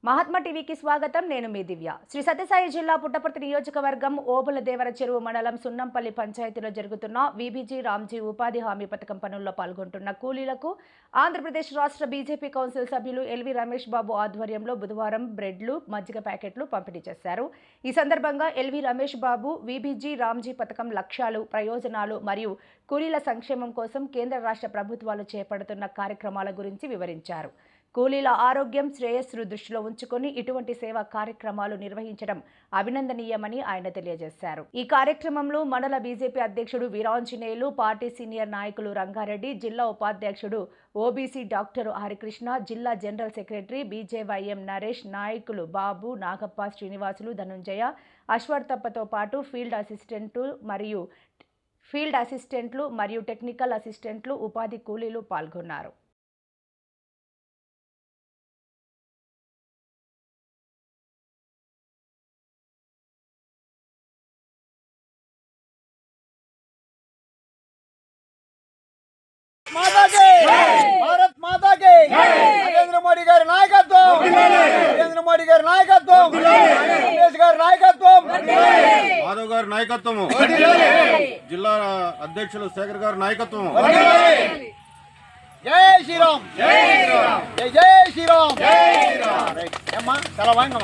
మహాత్మా టీవీకి స్వాగతం. నేను మీ దివ్య. శ్రీ సత్యసాయి జిల్లా పుట్టపర్తి నియోజకవర్గం ఓబులదేవర చెరువు మండలం సున్నంపల్లి పంచాయతీలో జరుగుతున్న వీబీజీ రామ్జీ ఉపాధి హామీ పథకం పనుల్లో పాల్గొంటున్న కూలీలకు ఆంధ్రప్రదేశ్ రాష్ట్ర బీజేపీ కౌన్సిల్ సభ్యులు ఎల్వి రమేష్ బాబు ఆధ్వర్యంలో బుధవారం బ్రెడ్లు, మజ్జిగ ప్యాకెట్లు పంపిణీ చేశారు. ఈ సందర్భంగా ఎల్వి రమేష్ బాబు వీబీజీ రామ్జీ పథకం లక్ష్యాలు, ప్రయోజనాలు మరియు కూలీల సంక్షేమం కోసం కేంద్ర రాష్ట్ర ప్రభుత్వాలు చేపడుతున్న కార్యక్రమాల గురించి వివరించారు. కూలీల ఆరోగ్యం, శ్రేయస్సును దృష్టిలో ఉంచుకొని ఇటువంటి సేవా కార్యక్రమాలు నిర్వహించడం అభినందనీయమని ఆయన తెలియజేశారు. ఈ కార్యక్రమంలో మండల బీజేపీ అధ్యక్షుడు వీరాంజనేయులు, పార్టీ సీనియర్ నాయకులు రంగారెడ్డి, జిల్లా ఉపాధ్యక్షుడు ఓబీసీ డాక్టర్ హరికృష్ణ, జిల్లా జనరల్ సెక్రటరీ బీజేవైఎం నరేష్, నాయకులు బాబు, నాగప్ప, శ్రీనివాసులు, ధనుంజయ, అశ్వర్తప్పతో పాటు ఫీల్డ్ అసిస్టెంట్లు మరియు టెక్నికల్ అసిస్టెంట్లు, ఉపాధి కూలీలు పాల్గొన్నారు. भारत माता के नरेंद्र मोदी गारी नायकत्వం, नरेंद्र मोदी गारी नायकत्వం, देश गारी नायकत्వం, మాధవ్ గారి నాయకత్వం, జిల్లా అధ్యక్షులు శేఖర్ గారి నాయకత్వం. జై శ్రీరామ్, జై శ్రీరామ్, జై శ్రీరామ్. అమ్మా చాలా బాగుంది.